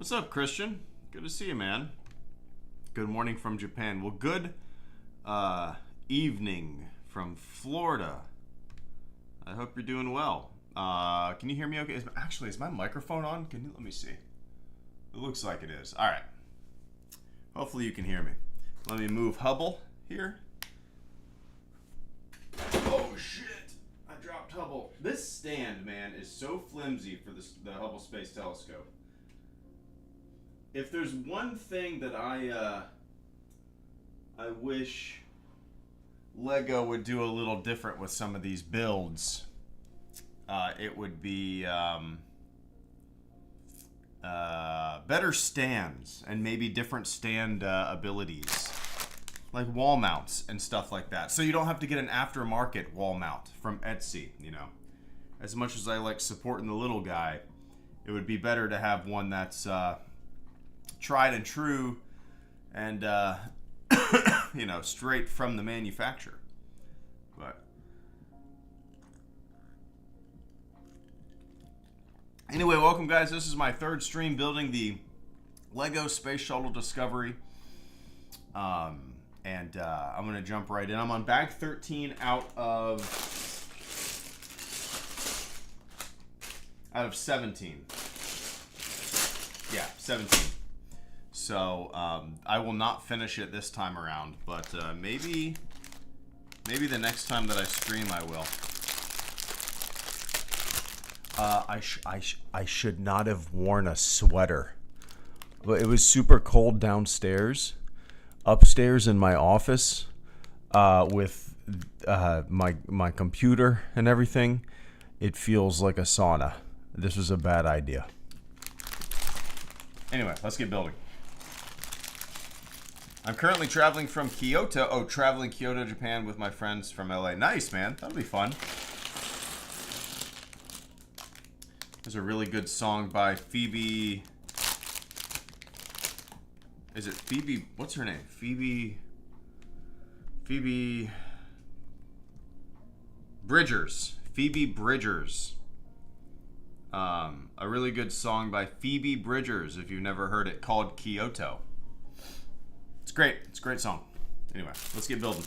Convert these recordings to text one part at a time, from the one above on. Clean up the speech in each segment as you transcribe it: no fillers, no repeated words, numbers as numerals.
What's up, Christian? Good to see you, man. Good morning from Japan. Well, good evening from Florida. I hope you're doing well. Can you hear me okay? Is my microphone on? Let me see. It looks like it is. All right. Hopefully you can hear me. Let me move Hubble here. Oh, shit. I dropped Hubble. This stand, man, is so flimsy for the Hubble Space Telescope. If there's one thing that I wish Lego would do a little different with some of these builds, it would be better stands and maybe different stand abilities, like wall mounts and stuff like that. So you don't have to get an aftermarket wall mount from Etsy, you know. As much as I like supporting the little guy, it would be better to have one that's tried and true and you know, straight from the manufacturer. But anyway, welcome guys. This is my third stream building the Lego Space Shuttle Discovery. I'm gonna jump right in. I'm on bag 13 out of 17. Yeah, 17. So I will not finish it this time around, but maybe the next time that I stream I will. I should not have worn a sweater, but it was super cold downstairs. Upstairs in my office, with my computer and everything, it feels like a sauna. This was a bad idea. Anyway, let's get building. I'm currently traveling from Kyoto. Oh, traveling Kyoto, Japan with my friends from LA. Nice, man. That'll be fun. There's a really good song by Phoebe. Is it Phoebe? What's her name? Phoebe Bridgers. Phoebe Bridgers. A really good song by Phoebe Bridgers, if you've never heard it, called Kyoto. It's great. It's a great song. Anyway, let's get building.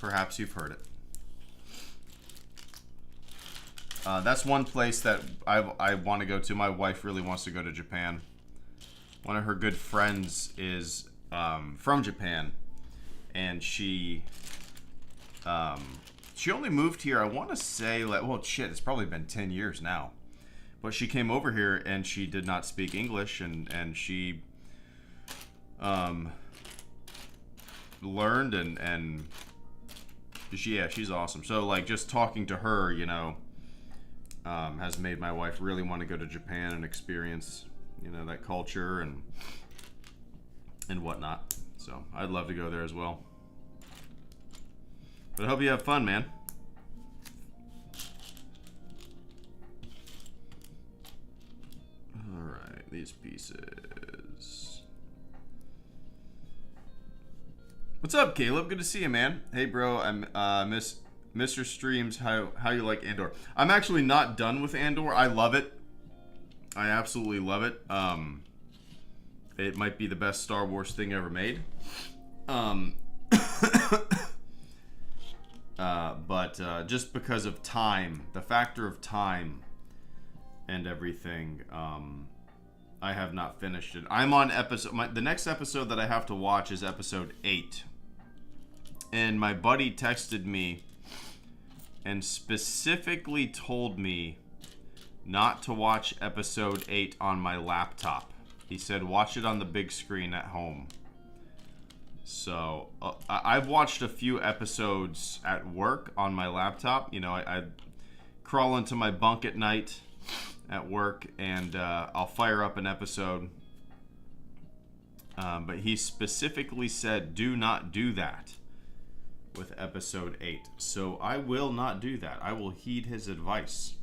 Perhaps you've heard it. That's one place that I want to go to. My wife really wants to go to Japan. One of her good friends is from Japan, and she only moved here, I want to say, like, well, shit, it's probably been 10 years now. But she came over here and she did not speak English, and she learned and she's awesome. So like just talking to her, you know, has made my wife really want to go to Japan and experience, you know, that culture and whatnot. So I'd love to go there as well. But I hope you have fun, man. All right, these pieces. What's up, Caleb? Good to see you, man. Hey, bro. I'm Mr. Streams. How you like Andor? I'm actually not done with Andor. I love it. I absolutely love it. It might be the best Star Wars thing ever made. But just because of time, the factor of time and everything, I have not finished it. I'm on the next episode that I have to watch is episode 8. And my buddy texted me and specifically told me not to watch episode 8 on my laptop. He said, watch it on the big screen at home. So I've watched a few episodes at work on my laptop. You know, I crawl into my bunk at night at work and I'll fire up an episode. But he specifically said, do not do that with episode 8. So I will not do that. I will heed his advice.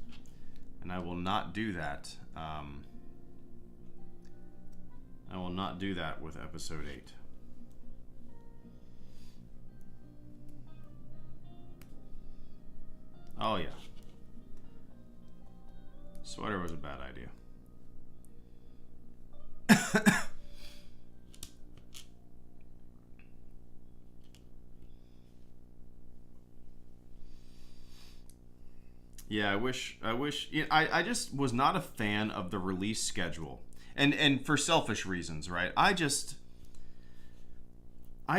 And I will not do that. I will not do that with episode 8. Oh, yeah. Sweater was a bad idea. Yeah, I just was not a fan of the release schedule. And for selfish reasons, right? I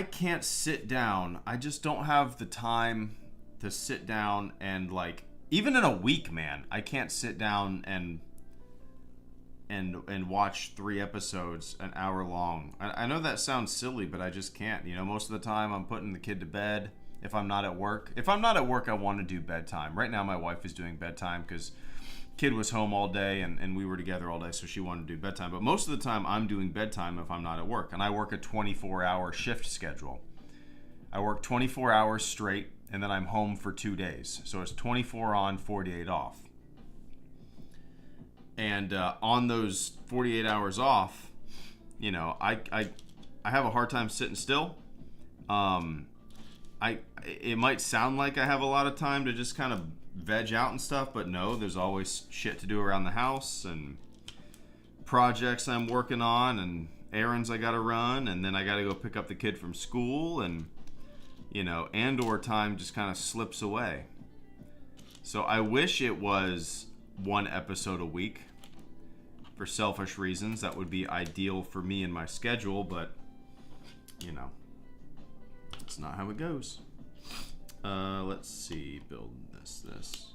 can't sit down. I just don't have the time to sit down and, like, even in a week, man, I can't sit down and watch 3 episodes an hour long. I know that sounds silly, but I just can't. You know, most of the time I'm putting the kid to bed if I'm not at work. If I'm not at work, I want to do bedtime. Right now my wife is doing bedtime because kid was home all day and we were together all day, so she wanted to do bedtime. But most of the time I'm doing bedtime if I'm not at work. And I work a 24-hour shift schedule. I work 24 hours straight, and then I'm home for 2 days. So it's 24 on, 48 off. And on those 48 hours off, you know, I have a hard time sitting still. It might sound like I have a lot of time to just kind of veg out and stuff, but no, there's always shit to do around the house and projects I'm working on and errands I gotta run, and then I gotta go pick up the kid from school, and you know, and/or time just kind of slips away. So I wish it was 1 episode a week. For selfish reasons, that would be ideal for me and my schedule, but you know, that's not how it goes. Let's see, build this.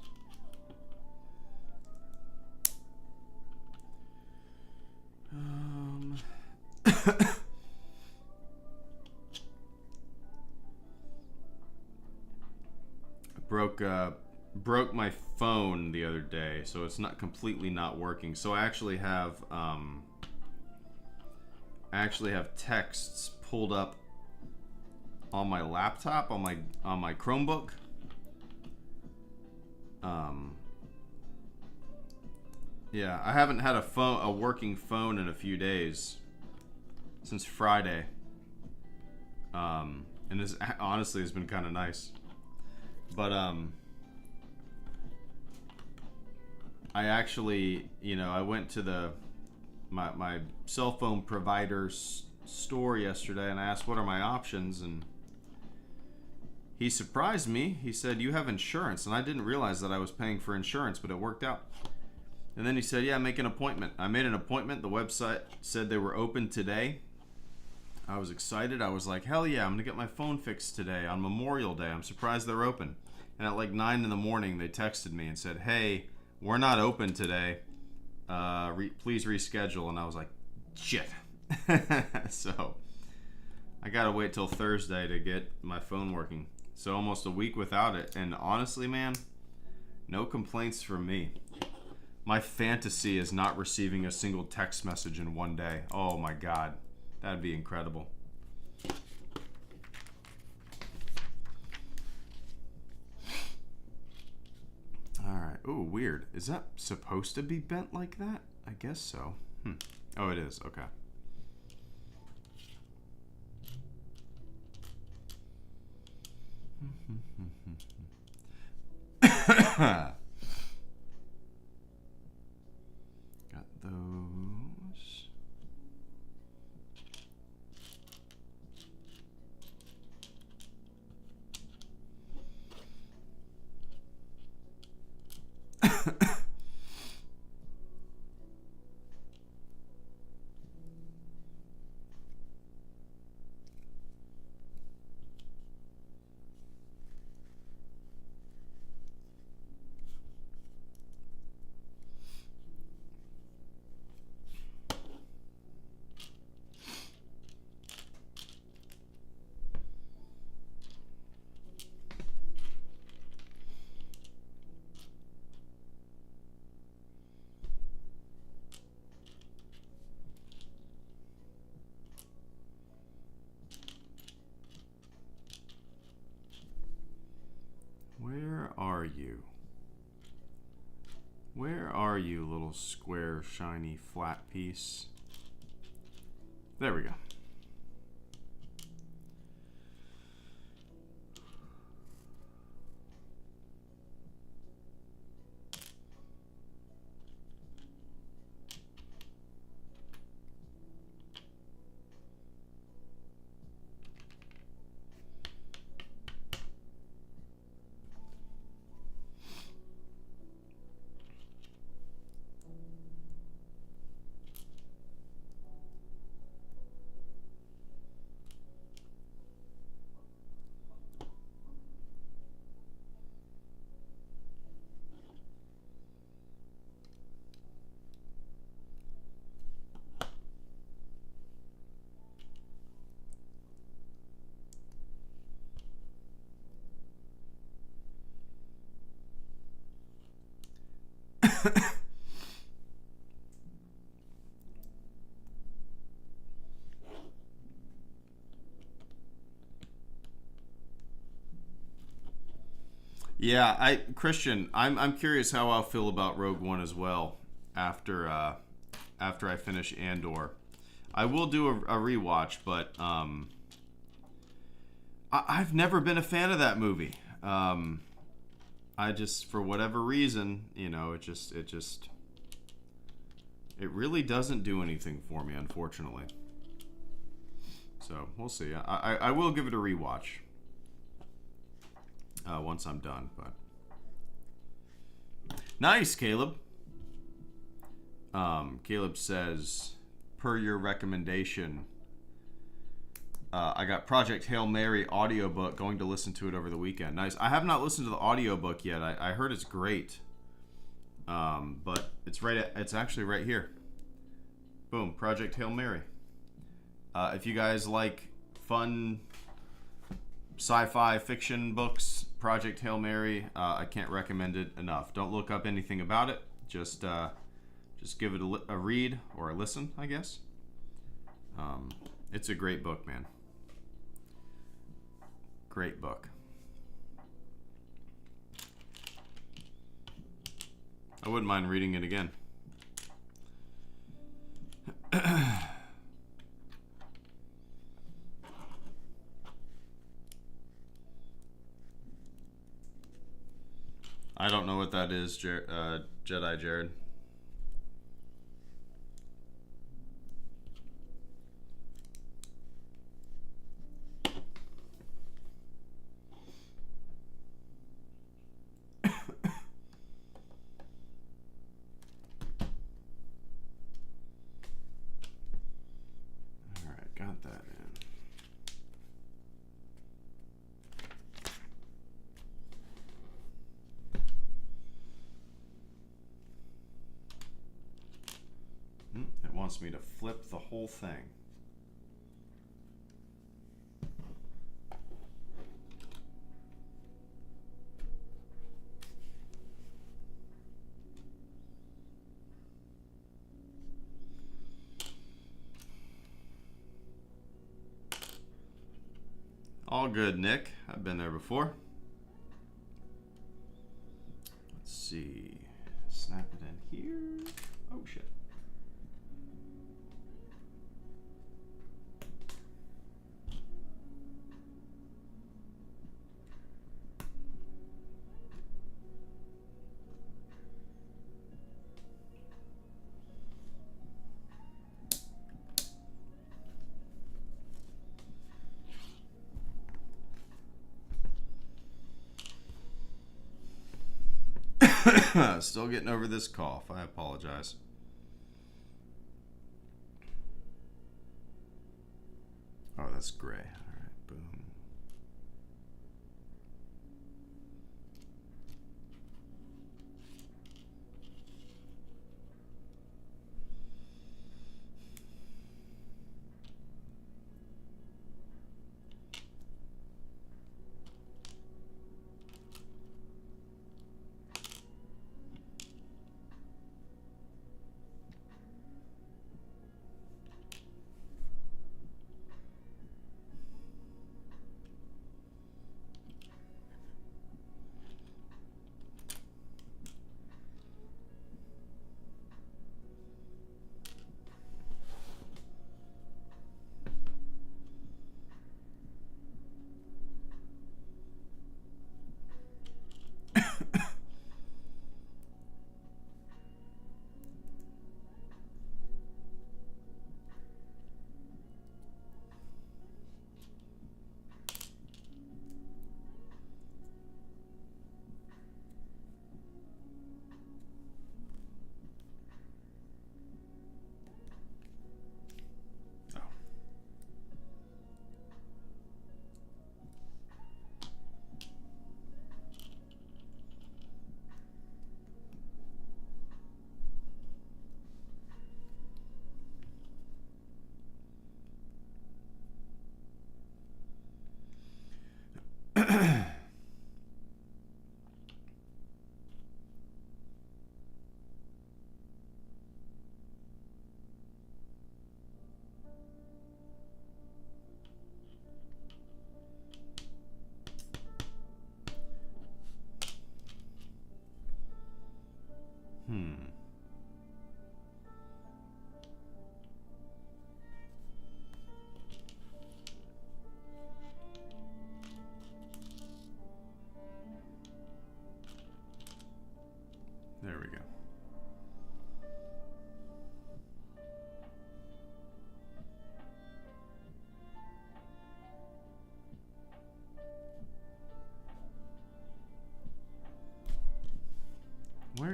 Broke my phone the other day, so it's not completely not working. So I actually have texts pulled up on my laptop, on my Chromebook. Yeah, I haven't had a working phone in a few days, since Friday. And this honestly has been kind of nice. But I actually, you know, I went to my cell phone provider's store yesterday and I asked what are my options, and he surprised me. He said, "You have insurance," and I didn't realize that I was paying for insurance, but it worked out. And then he said, "Yeah, make an appointment." I made an appointment. The website said they were open today. I was excited. I was like, hell yeah, I'm gonna get my phone fixed today on Memorial Day. I'm surprised they're open. And at like 9 in the morning, they texted me and said, "Hey, we're not open today. Please reschedule." And I was like, shit. So I gotta wait till Thursday to get my phone working. So almost a week without it. And honestly, man, no complaints from me. My fantasy is not receiving a single text message in 1 day. Oh my God, that'd be incredible. All right. Ooh, weird. Is that supposed to be bent like that? I guess so. Oh, it is. Okay. Got those. Where are you? Where are you, little square, shiny, flat piece? There we go. Yeah, Christian, I'm curious how I'll feel about Rogue One as well after after I finish Andor. I will do a rewatch, but I've never been a fan of that movie. I just, for whatever reason, you know, it really doesn't do anything for me, unfortunately. So we'll see. I will give it a rewatch once I'm done. But nice, Caleb. Caleb says, per your recommendation, I got Project Hail Mary audiobook, going to listen to it over the weekend. Nice. I have not listened to the audiobook yet. I heard it's great. But it's actually right here. Boom, Project Hail Mary. If you guys like fun sci-fi fiction books, Project Hail Mary, I can't recommend it enough. Don't look up anything about it. Just give it a read or a listen, I guess. It's a great book, man. Great book. I wouldn't mind reading it again. I don't know what that is, Jedi Jared. Got that in. It wants me to flip the whole thing. All good, Nick. I've been there before. Let's see. Snap it in here. Oh, shit. Still getting over this cough. I apologize. Oh, that's gray. All right, boom.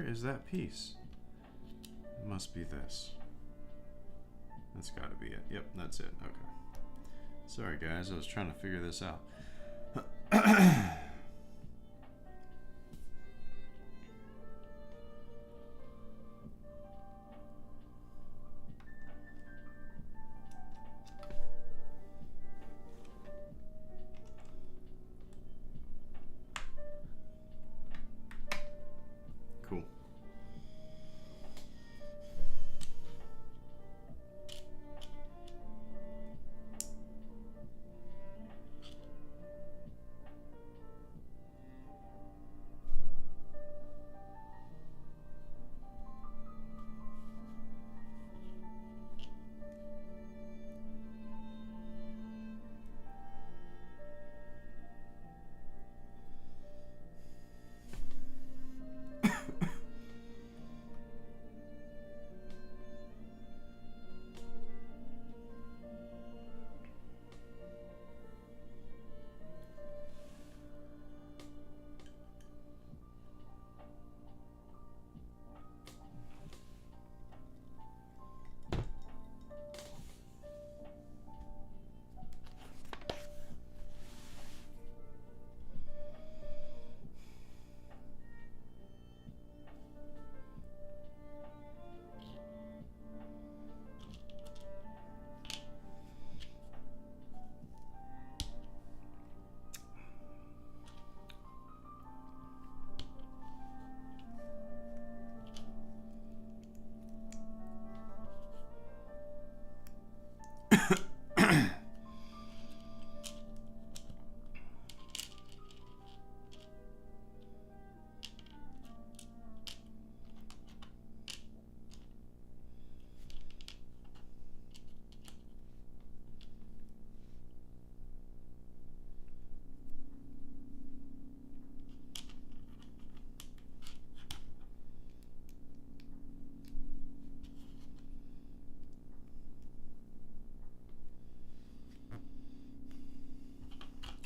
is that piece? It must be this. That's got to be it. Yep, that's it. Okay. Sorry, guys. I was trying to figure this out. Cool.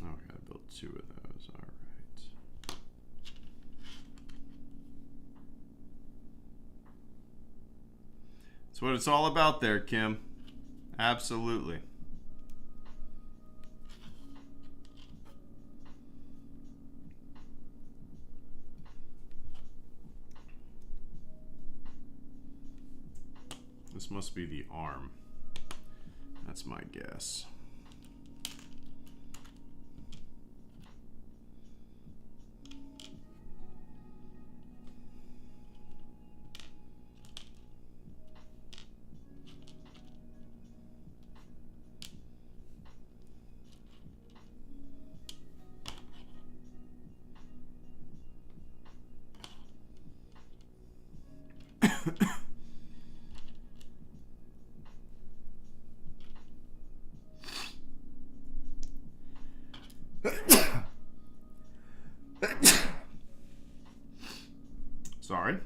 Oh, I gotta build 2 of those. All right. That's what it's all about there, Kim. Absolutely. This must be the arm. That's my guess. Sorry.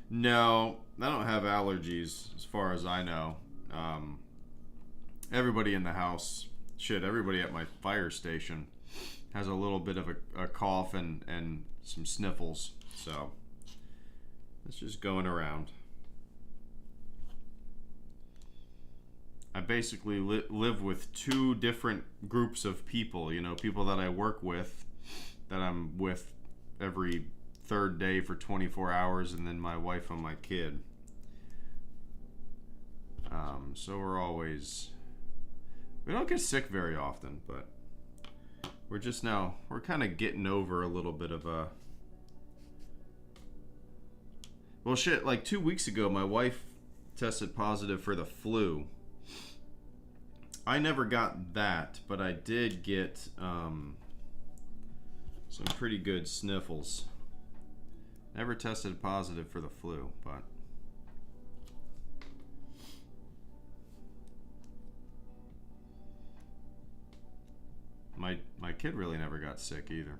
No, I don't have allergies as far as I know. Everybody in the house, shit, everybody at my fire station has a little bit of a cough and some sniffles. So it's just going around. I basically live with 2 different groups of people. You know, people that I work with, that I'm with every 3rd day for 24 hours, and then my wife and my kid. So we don't get sick very often, but we're kind of getting over a little bit of a, well, shit, like 2 weeks ago, my wife tested positive for the flu. I never got that, but I did get some pretty good sniffles. Never tested positive for the flu, but my kid really never got sick either.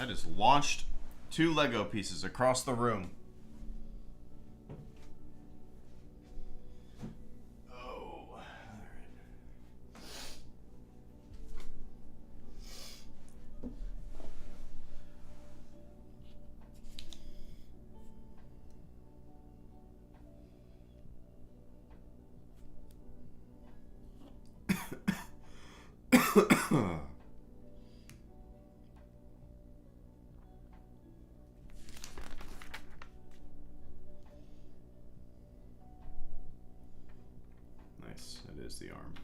I just launched 2 Lego pieces across the room. Oh, all right. Nice, that is the arm.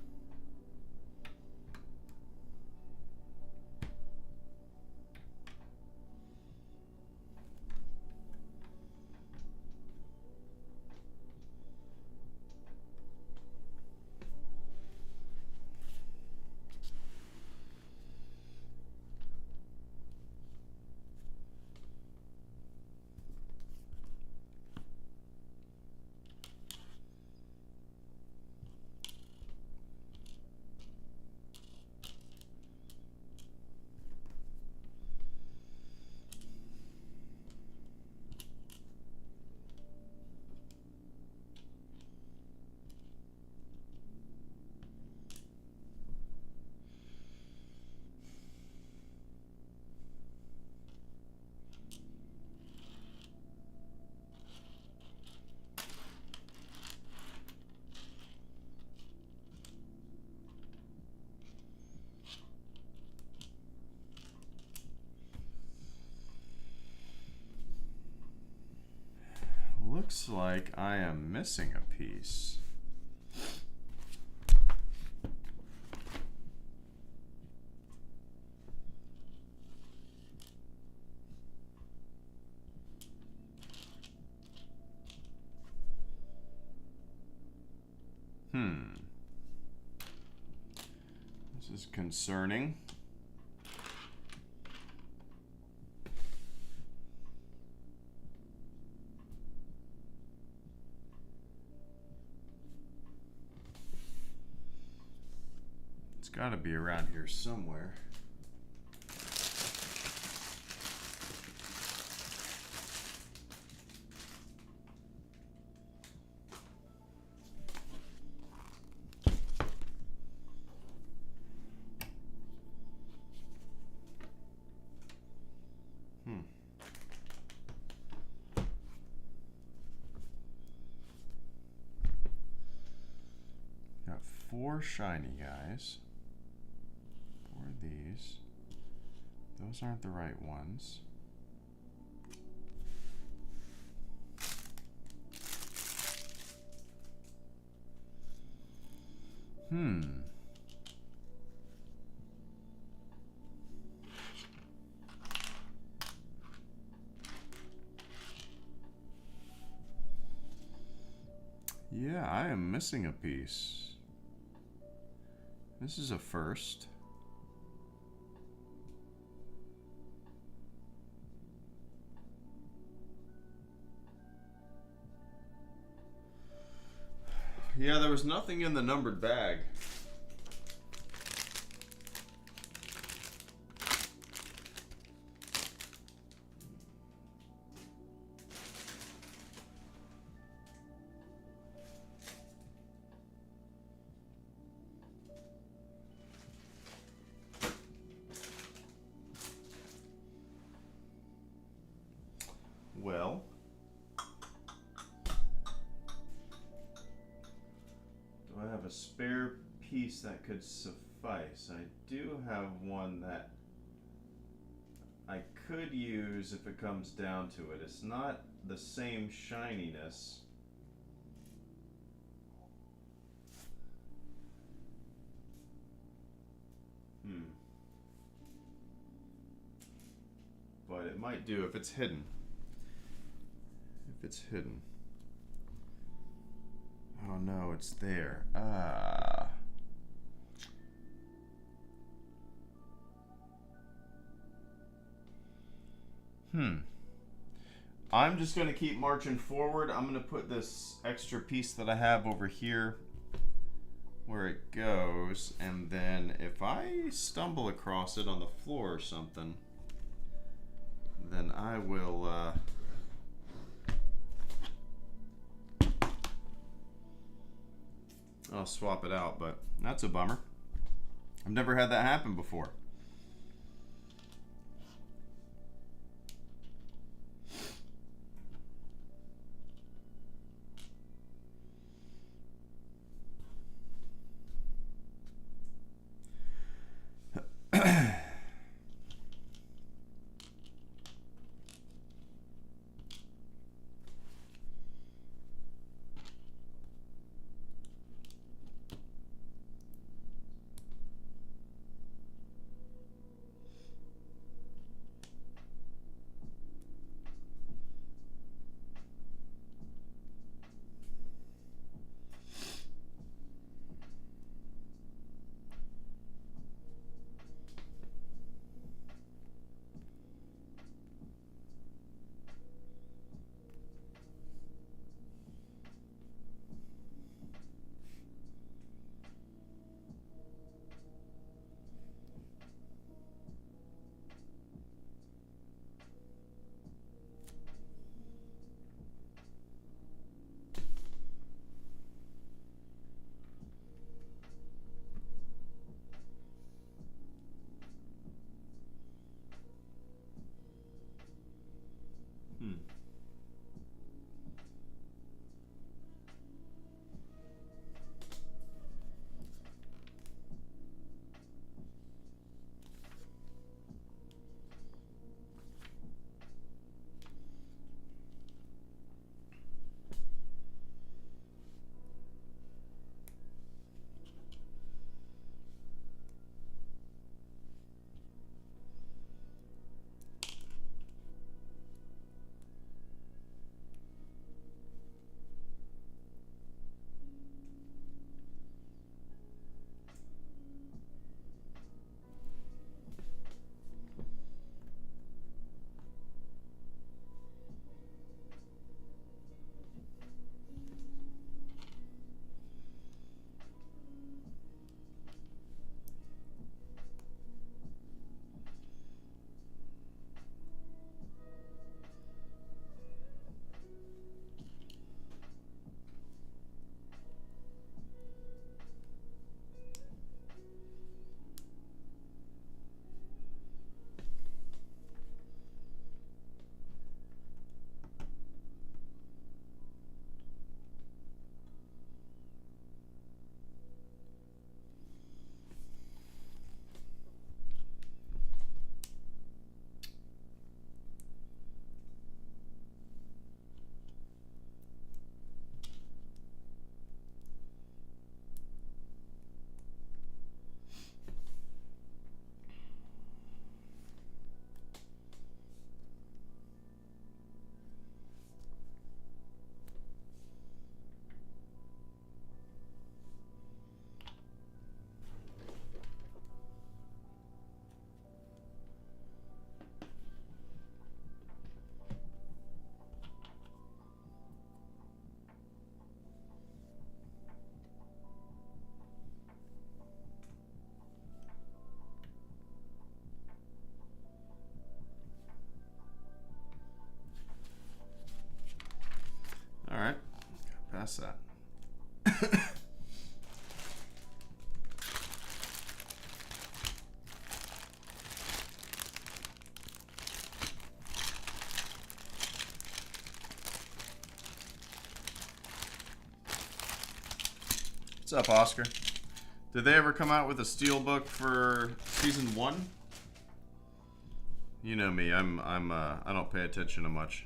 Looks like I am missing a piece. This is concerning. It's got to be around here somewhere. Got 4 shiny guys. 4 of these. Those aren't the right ones. Yeah, I am missing a piece. This is a first. Yeah, there was nothing in the numbered bag. have a spare piece that could suffice. I do have one that I could use if it comes down to it. It's not the same shininess. But it might do if it's hidden. If it's hidden. Oh no, it's there. Ah. I'm just going to keep marching forward. I'm going to put this extra piece that I have over here where it goes, and then if I stumble across it on the floor or something, then I will I'll swap it out, but that's a bummer. I've never had that happen before. All right, got past that. What's up, Oscar? Did they ever come out with a steelbook for season 1? You know me. I don't pay attention to much.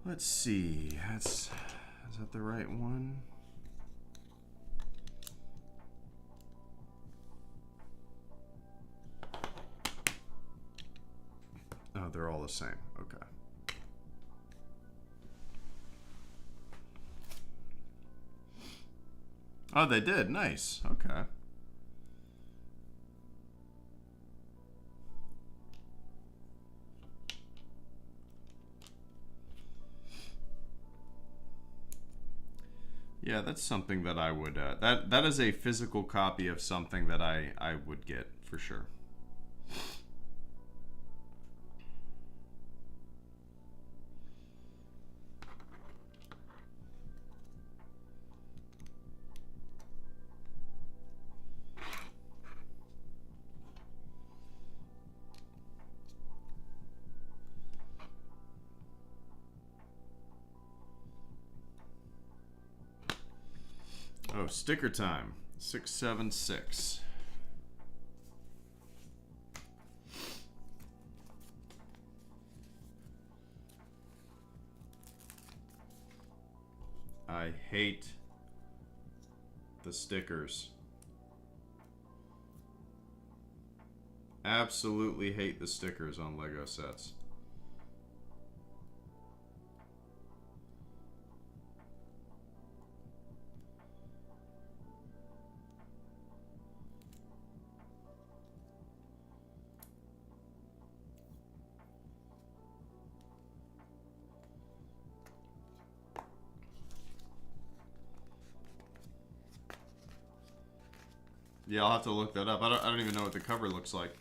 Let's see. Is that the right one? Oh, they're all the same. Okay. Oh, they did. Nice. Okay. Yeah, that's something that I would. That is a physical copy of something that I would get for sure. Oh, sticker time. 676. I hate the stickers. Absolutely hate the stickers on Lego sets. Yeah, I'll have to look that up. I don't even know what the cover looks like.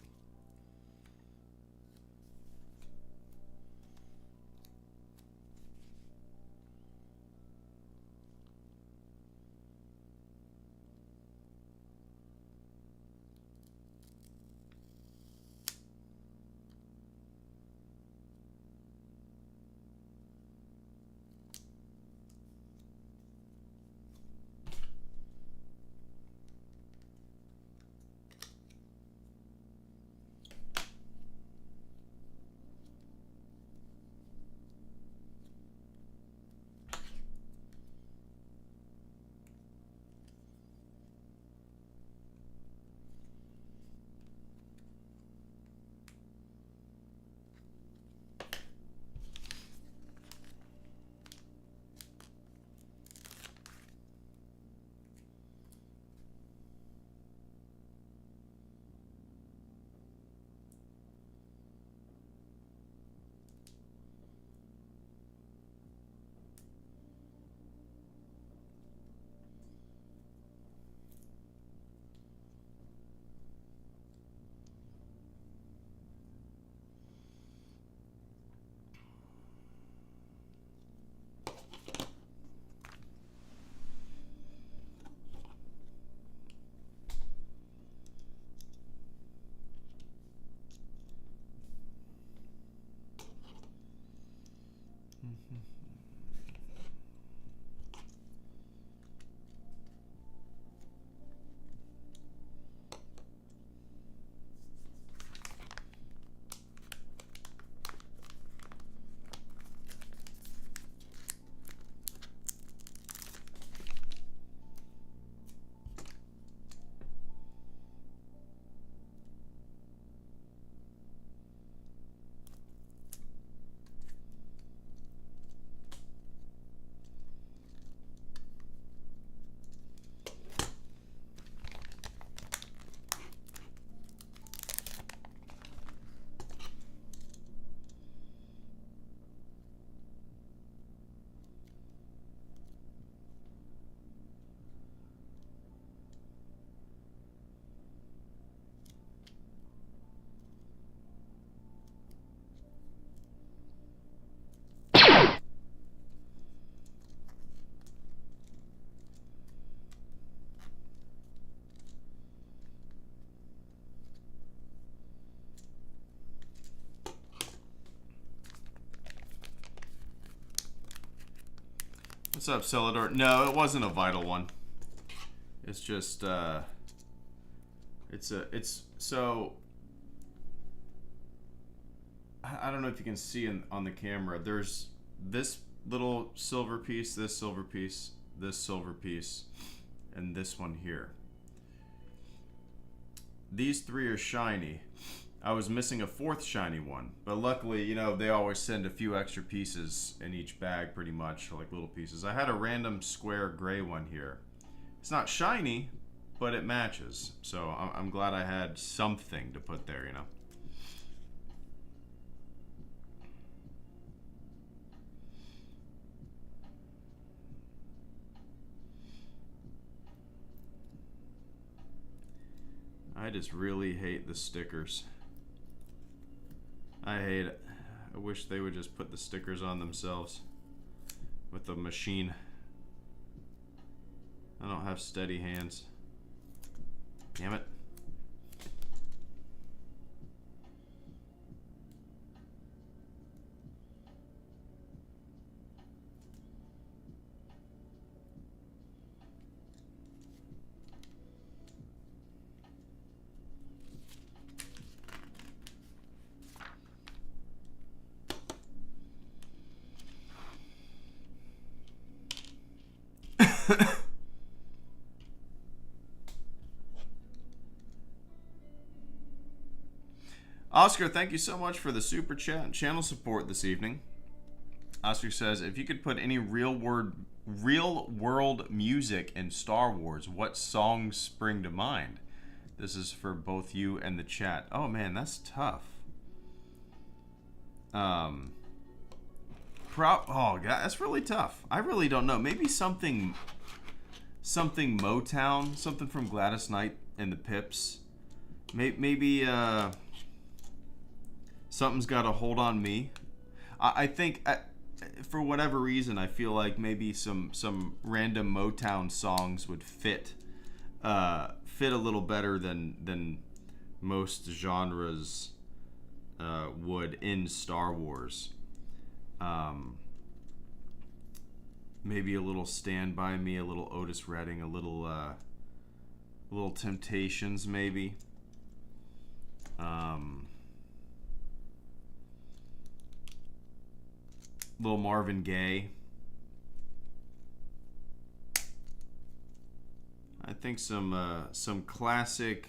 What's up, Celador? No, it wasn't a vital one. It's just, so, I don't know if you can see on the camera. There's this little silver piece, this silver piece, this silver piece, and this one here. These three are shiny. I was missing a fourth shiny one, but luckily, you know, they always send a few extra pieces in each bag, pretty much, like little pieces. I had a random square gray one here. It's not shiny, but it matches. So I'm glad I had something to put there, you know. I just really hate the stickers. I hate it. I wish they would just put the stickers on themselves with the machine. I don't have steady hands. Damn it. Oscar, thank you so much for the super chat and channel support this evening. Oscar says, if you could put any real world music in Star Wars, what songs spring to mind? This is for both you and the chat. Oh man, that's tough. Oh god, that's really tough. I really don't know. Maybe something Motown, something from Gladys Knight and the Pips. Maybe Something's Got a Hold on Me. I think for whatever reason, I feel like maybe some random Motown songs would fit a little better than most genres would in Star Wars. Maybe a little Stand By Me, a little Otis Redding, a little Temptations, maybe. Little Marvin Gaye. I think some classic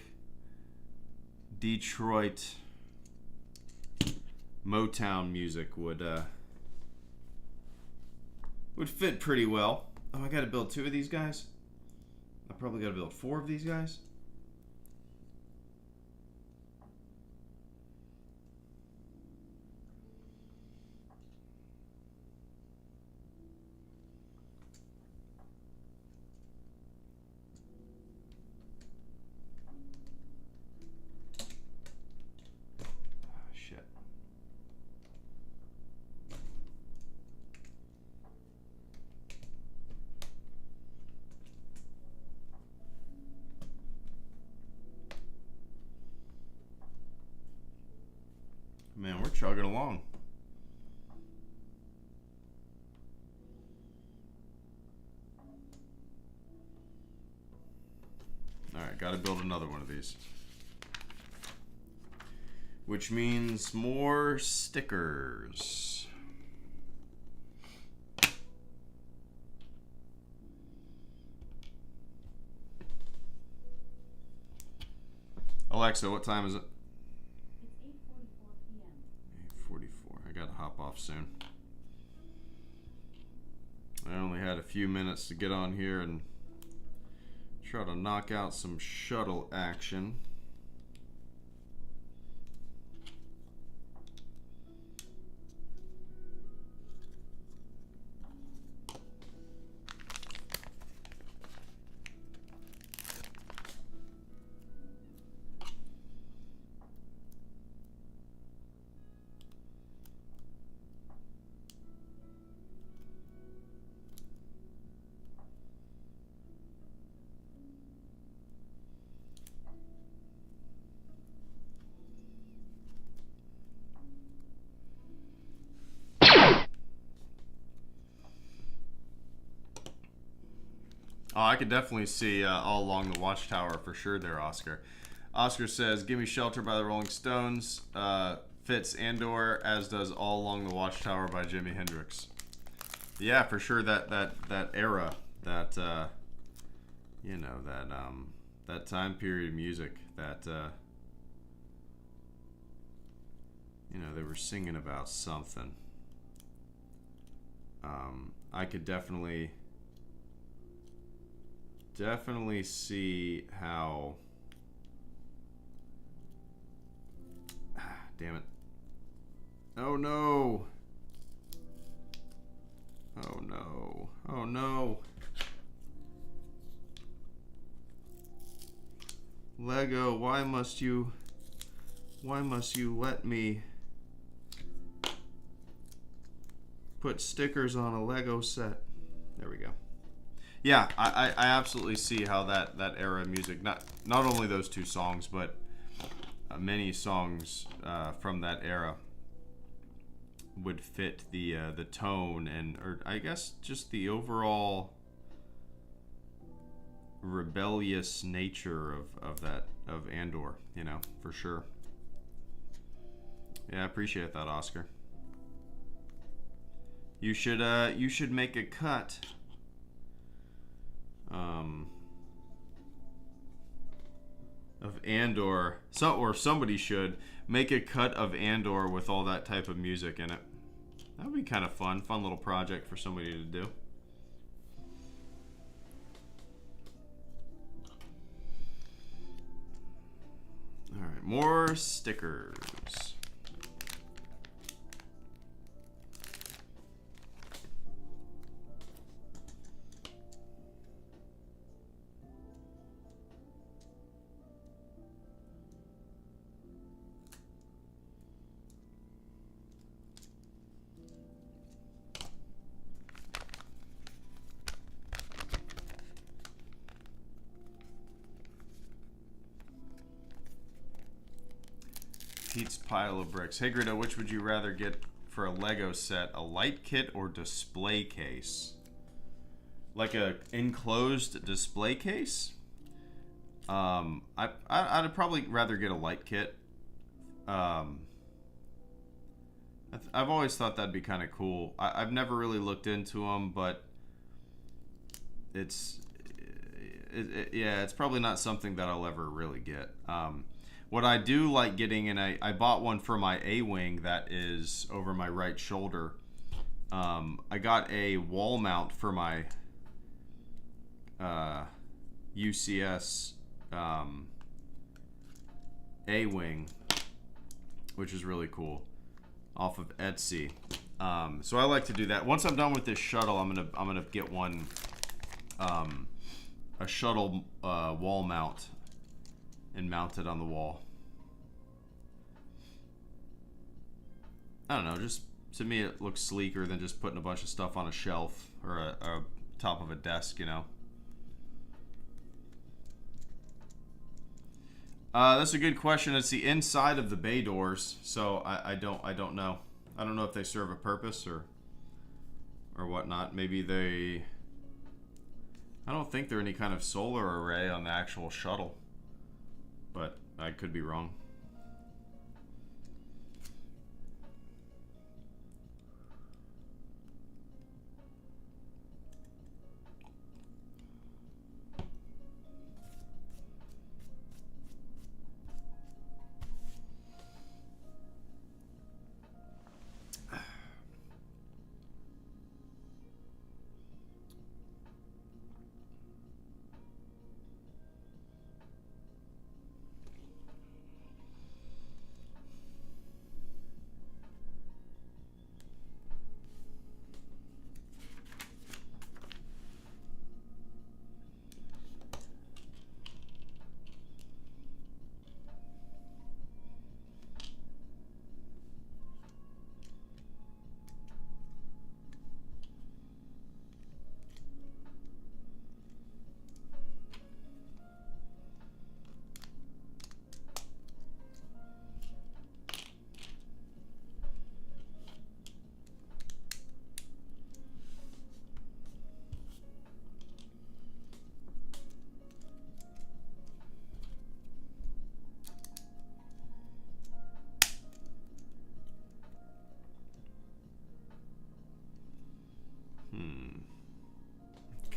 Detroit Motown music would fit pretty well. Oh, I gotta build 2 of these guys? I probably gotta build 4 of these guys? Man, we're chugging along. Alright, gotta build another one of these. Which means more stickers. Alexa, what time is it? I gotta hop off soon. I only had a few minutes to get on here and try to knock out some shuttle action. Oh, I could definitely see All Along the Watchtower for sure there, Oscar. Oscar says, give me Shelter by the Rolling Stones. Fits Andor, as does All Along the Watchtower by Jimi Hendrix. Yeah, for sure, that era, that, you know, that time period music that, you know, they were singing about something. I could definitely see how... Damn it. Oh no. Oh no. Oh no. Lego, why must you let me put stickers on a Lego set? There we go. Yeah, I absolutely see how that era of music, not only those two songs, but many songs from that era would fit the tone and, or I guess just the overall rebellious nature of Andor, you know, for sure. Yeah, I appreciate that, Oscar. You should make a cut. Of Andor, or somebody should make a cut of Andor with all that type of music in it. That would be kind of fun little project for somebody to do. All right, more stickers. Pete's pile of bricks. Hey Greedo, which would you rather get for a Lego set? A light kit or display case? Like a enclosed display case? I'd probably rather get a light kit. I've always thought that'd be kind of cool. I've never really looked into them, but it's probably not something that I'll ever really get. What I do like getting, and I bought one for my A-wing that is over my right shoulder. I got a wall mount for my UCS A-wing, which is really cool, off of Etsy. So I like to do that. Once I'm done with this shuttle, I'm gonna get one, a shuttle wall mount, and mount it on the wall. I don't know, just to me it looks sleeker than just putting a bunch of stuff on a shelf or a top of a desk, you know. That's a good question. It's the inside of the bay doors, so I don't know. I don't know if they serve a purpose or whatnot. Maybe they... I don't think they're any kind of solar array on the actual shuttle, but I could be wrong.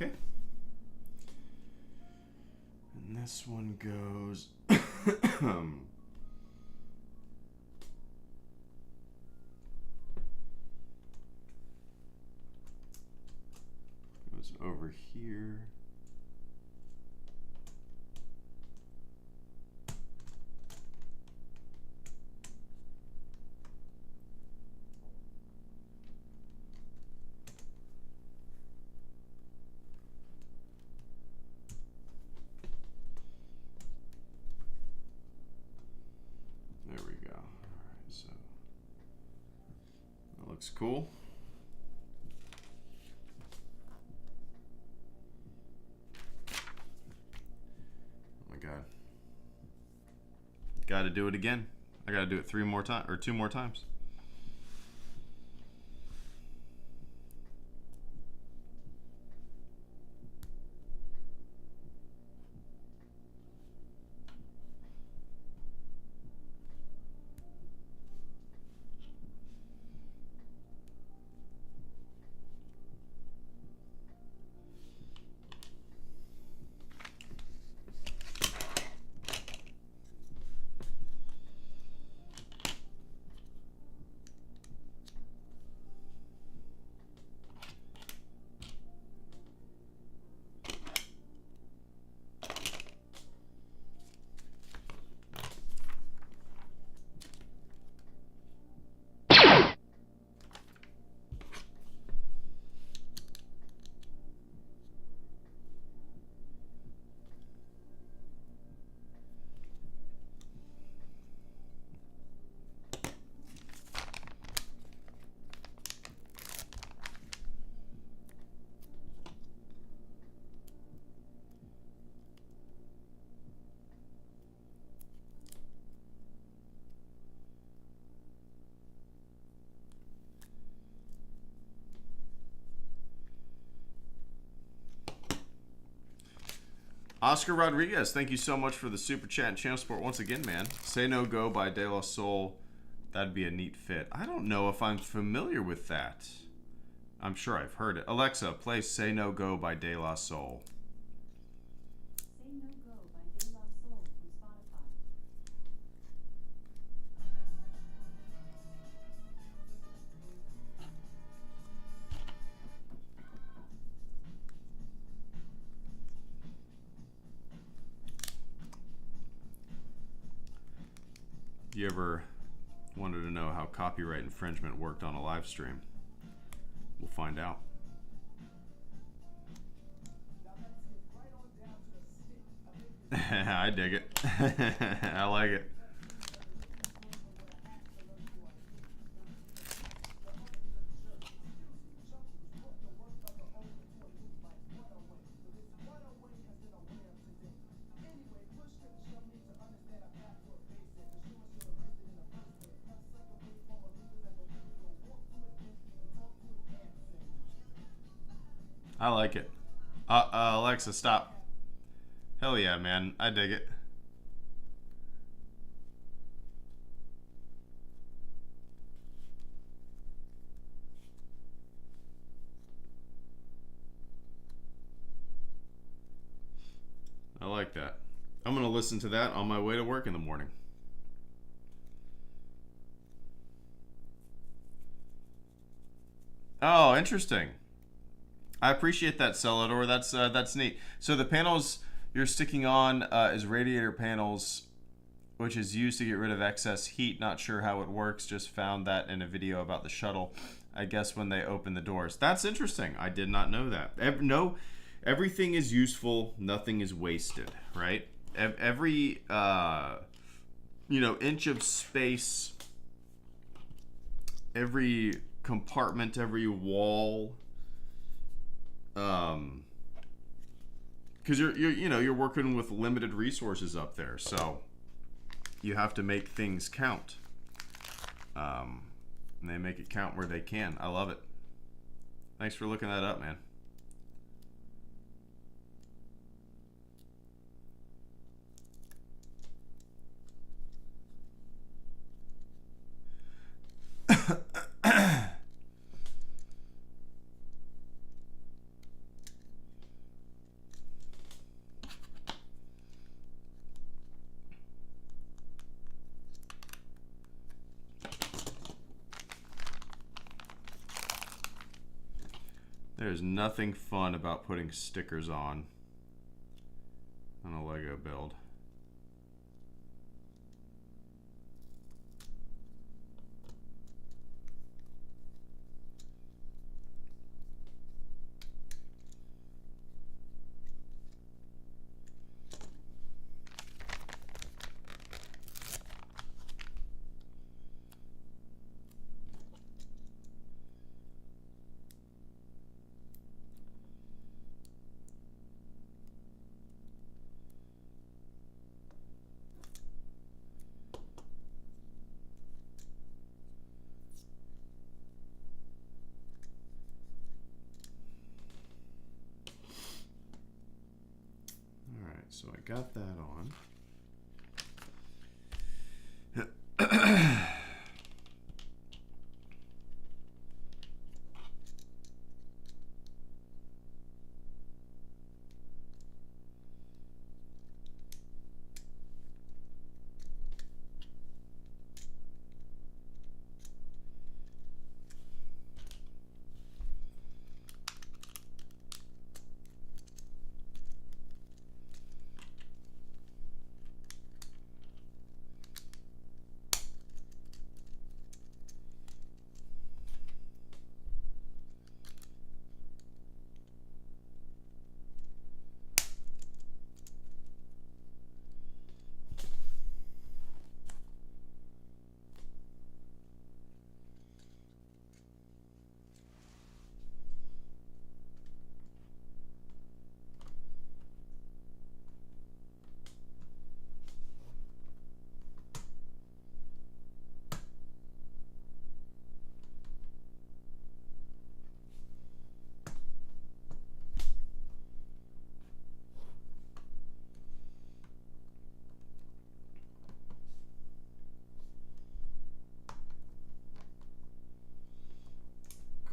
Okay. And this one goes... goes over here. There we go. All right, so that looks cool. Oh my God. Got to do it again. I got to do it 3 more times or 2 more times. Oscar Rodriguez, thank you so much for the super chat and channel support once again, man. Say No Go by De La Soul. That'd be a neat fit. I don't know if I'm familiar with that. I'm sure I've heard it. Alexa, play Say No Go by De La Soul. Say No Go by De La Soul from Spotify. You ever wanted to know how copyright infringement worked on a live stream? We'll find out. I dig it. I like it. I like it. Alexa, stop. Hell yeah, man. I dig it. I like that. I'm going to listen to that on my way to work in the morning. Oh, interesting. I appreciate that, Celador. That's neat. So the panels you're sticking on is radiator panels, which is used to get rid of excess heat. Not sure how it works. Just found that in a video about the shuttle. I guess when they open the doors. That's interesting. I did not know that. Everything is useful. Nothing is wasted. Right? Every inch of space, every compartment, every wall. Because you're working with limited resources up there, so you have to make things count. And they make it count where they can. I love it. Thanks for looking that up, man. There's nothing fun about putting stickers on a Lego build. So I got that on.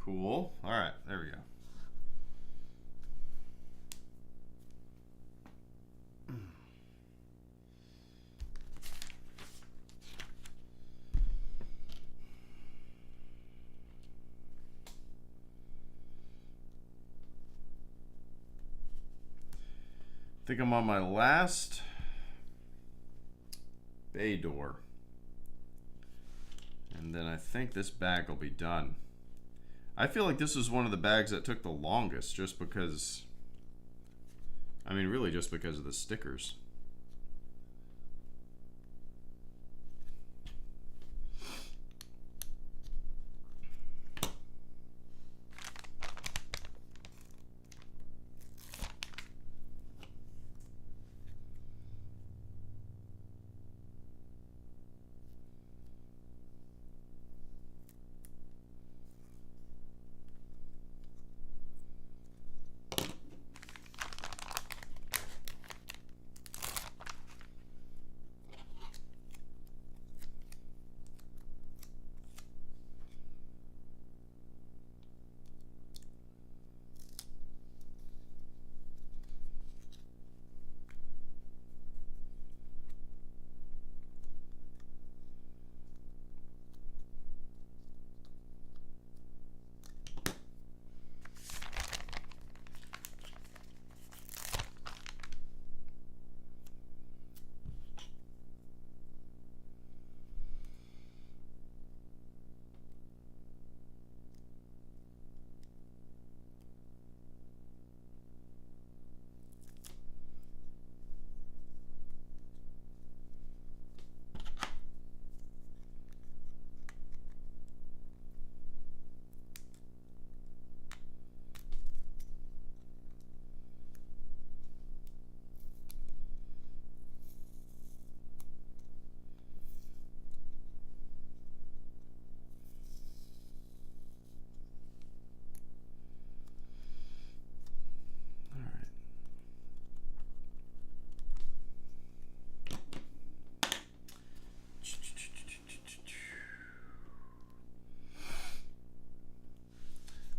Cool. All right, there we go. I think I'm on my last bay door. And then I think this bag will be done. I feel like this was one of the bags that took the longest just because, I mean, really just because of the stickers.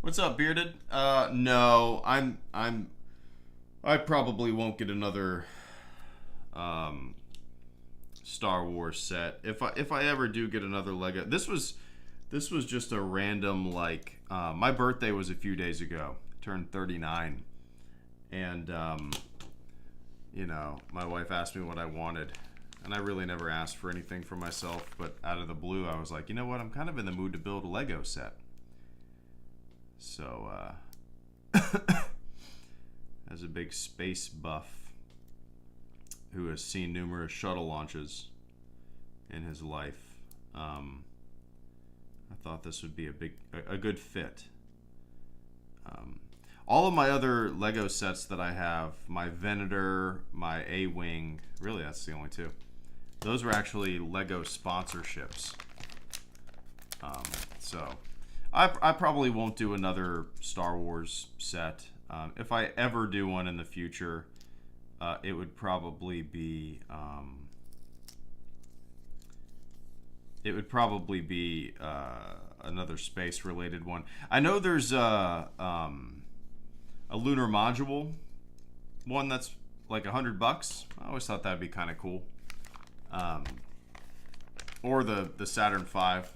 What's up, Bearded? No, I probably won't get another Star Wars set. If I ever do get another Lego, this was just a random, like, my birthday was a few days ago. turned 39, and you know, my wife asked me what I wanted, and I really never asked for anything for myself, but out of the blue I was like, you know what, I'm kind of in the mood to build a Lego set. So as a big space buff who has seen numerous shuttle launches in his life, I thought this would be a good fit. All of my other Lego sets that I have, my Venator, my A-Wing, really that's the only two, those were actually Lego sponsorships. So I probably won't do another Star Wars set. If I ever do one in the future, it would probably be another space related one. I know there's a lunar module one that's like $100. I always thought that'd be kind of cool. Or the Saturn V.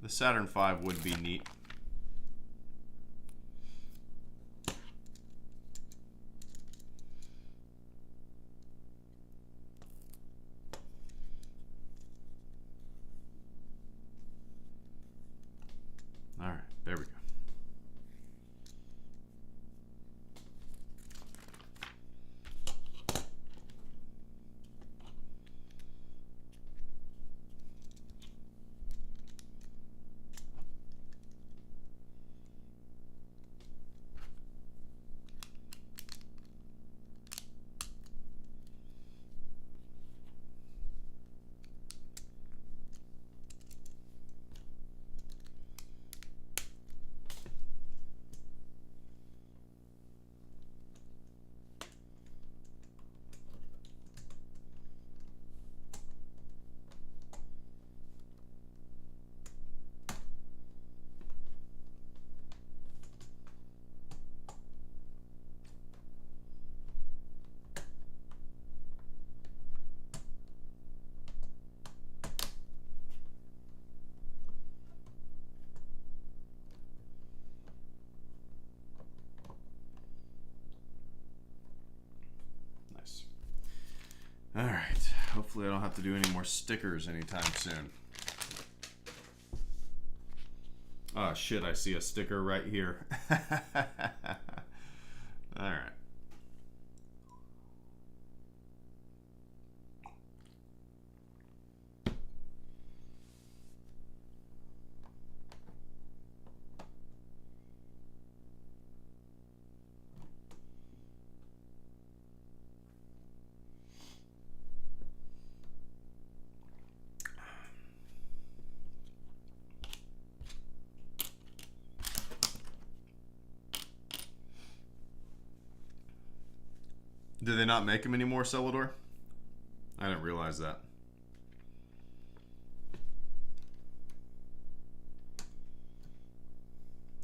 The Saturn V would be neat. All right, there we go. All right, hopefully I don't have to do any more stickers anytime soon. Oh shit, I see a sticker right here. All right. Do they not make them anymore, Celador? I didn't realize that.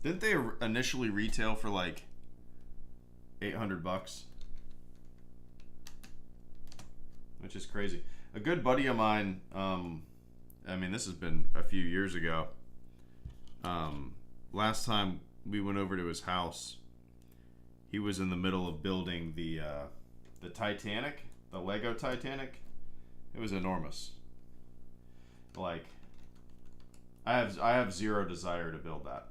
Didn't they initially retail for like $800? Which is crazy. A good buddy of mine, I mean, this has been a few years ago. Last time we went over to his house, he was in the middle of building the Titanic, the Lego Titanic. It was enormous. Like, I have zero desire to build that.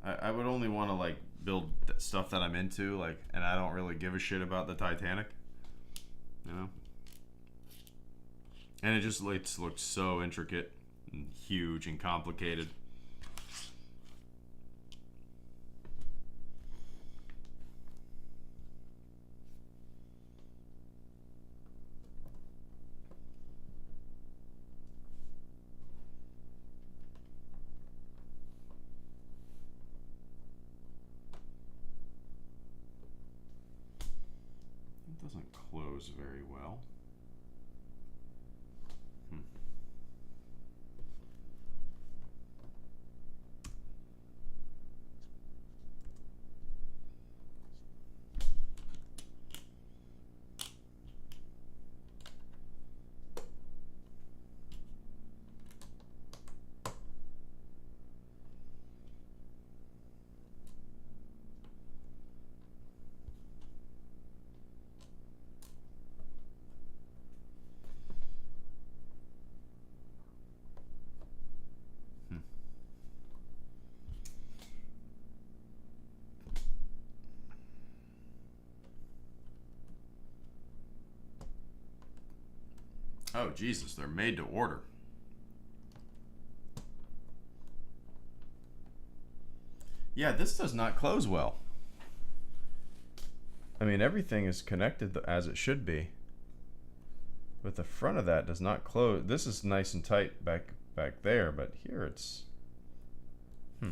I would only want to like build stuff that I'm into, like, and I don't really give a shit about the Titanic, you know. And it just looks so intricate and huge and complicated. Doesn't close very well. Oh, Jesus, they're made to order. Yeah, this does not close well. I mean, everything is connected as it should be. But the front of that does not close. This is nice and tight back there, but here it's... I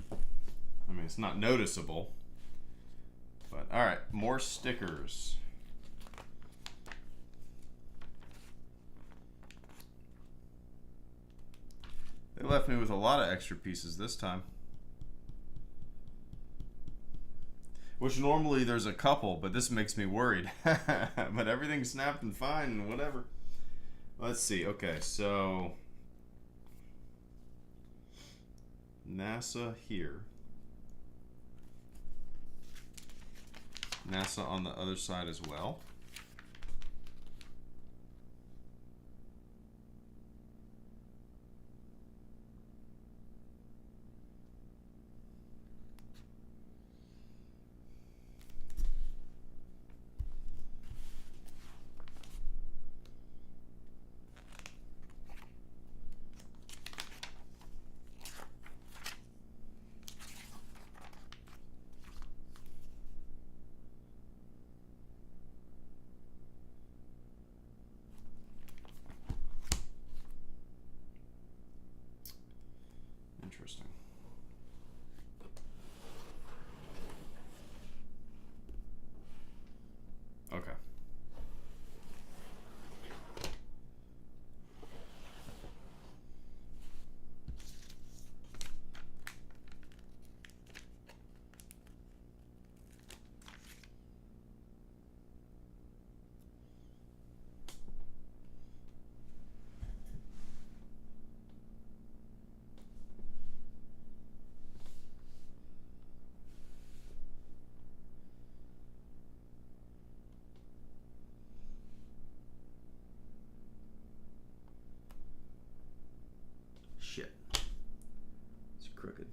mean, it's not noticeable. But, alright, more stickers. They left me with a lot of extra pieces this time. Which normally there's a couple, but this makes me worried. But everything snapped and fine and whatever. Let's see. Okay, so NASA here. NASA on the other side as well. Interesting. Okay. Shit. It's crooked.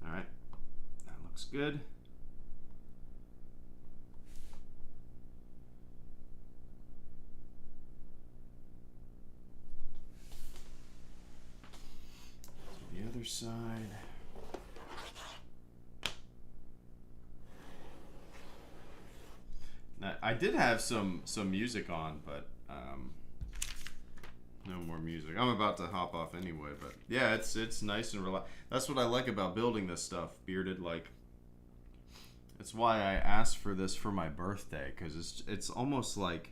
All right. That looks good. Other side. Now, I did have some music on, but no more music. I'm about to hop off anyway, but yeah, it's nice and relaxed. That's what I like about building this stuff, Bearded. Like, it's why I asked for this for my birthday, because it's almost like,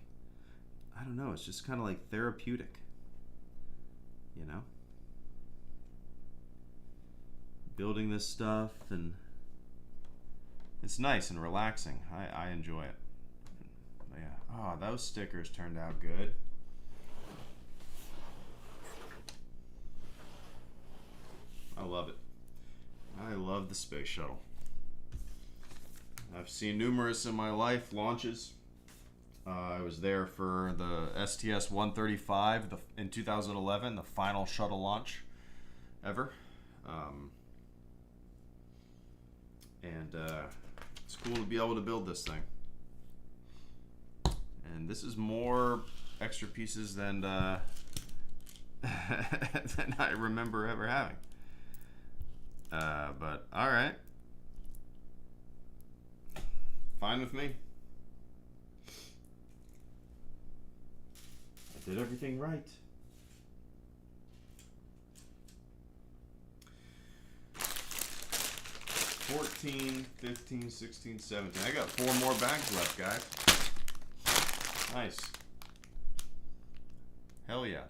I don't know, it's just kind of like therapeutic, you know? Building this stuff, and it's nice and relaxing. I enjoy it. But yeah. Oh, those stickers turned out good. I love it. I love the space shuttle. I've seen numerous in my life launches. I was there for the STS-135 in 2011, the final shuttle launch ever. And it's cool to be able to build this thing. And this is more extra pieces than than I remember ever having. But all right, fine with me. I did everything right. 14, 15, 16, 17. I got 4 more bags left, guys. Nice. Hell yeah.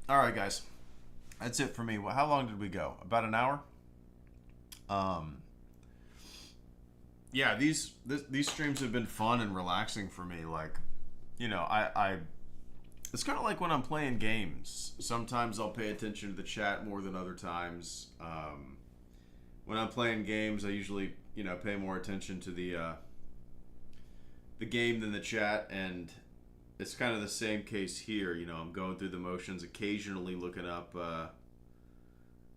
All right, guys. That's it for me. Well, how long did we go? About an hour? Yeah, these streams have been fun and relaxing for me. Like, you know, It's kind of like when I'm playing games. Sometimes I'll pay attention to the chat more than other times. When I'm playing games, I usually, pay more attention to the game than the chat, and it's kind of the same case here. I'm going through the motions, occasionally looking up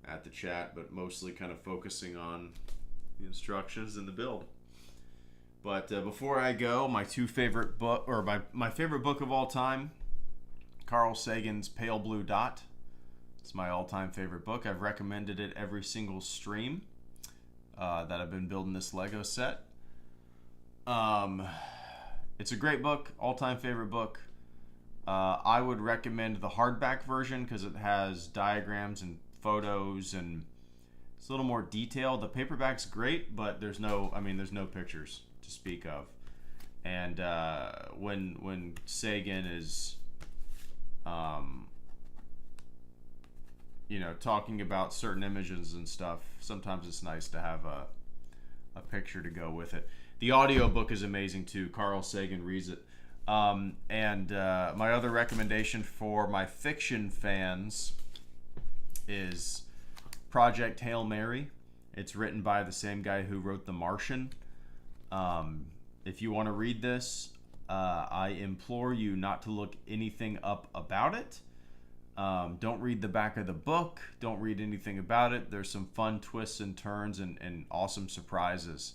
at the chat, but mostly kind of focusing on the instructions and the build. But before I go, my favorite book of all time, Carl Sagan's Pale Blue Dot. It's my all-time favorite book. I've recommended it every single stream that I've been building this Lego set. It's a great book, all-time favorite book. I would recommend the hardback version because it has diagrams and photos and it's a little more detailed. The paperback's great, but there's no pictures to speak of. And when Sagan is talking about certain images and stuff, sometimes it's nice to have a picture to go with it. The audiobook is amazing too. Carl Sagan reads it. And my other recommendation for my fiction fans is Project Hail Mary. It's written by the same guy who wrote The Martian. If you want to read this, I implore you not to look anything up about it. Don't read the back of the book. Don't read anything about it. There's some fun twists and turns and awesome surprises.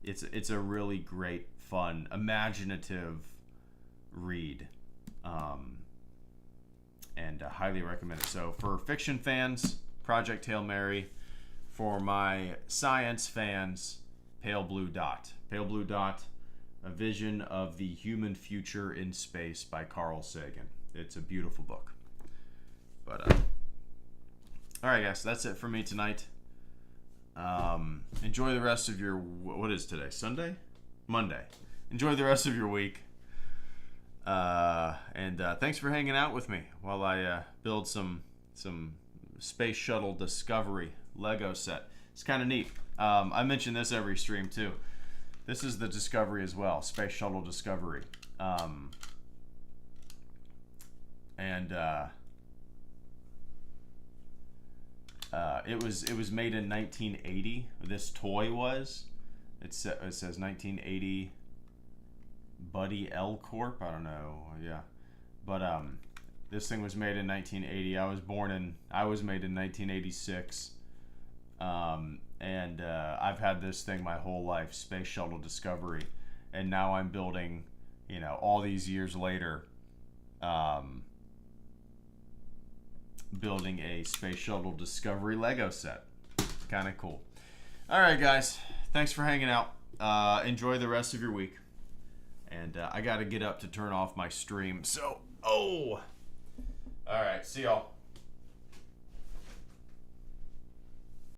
It's a really great, fun, imaginative read. And highly recommend it. So for fiction fans, Project Hail Mary. For my science fans, Pale Blue Dot. Pale Blue Dot, A Vision of the Human Future in Space by Carl Sagan. It's a beautiful book. But, all right, guys, that's it for me tonight. Enjoy the rest of your, what is today? Sunday? Monday. Enjoy the rest of your week. And thanks for hanging out with me while I build some Space Shuttle Discovery Lego set. It's kind of neat. I mention this every stream too. This is the Discovery as well, Space Shuttle Discovery. It was made in 1980. This toy was. It says 1980. Buddy L Corp. I don't know. Yeah, but this thing was made in 1980. I was made in 1986. I've had this thing my whole life, Space Shuttle Discovery, and now I'm building, all these years later, building a Space Shuttle Discovery Lego set. Kind of cool. All right, guys, thanks for hanging out. Enjoy the rest of your week. And I got to get up to turn off my stream. So, all right, see y'all.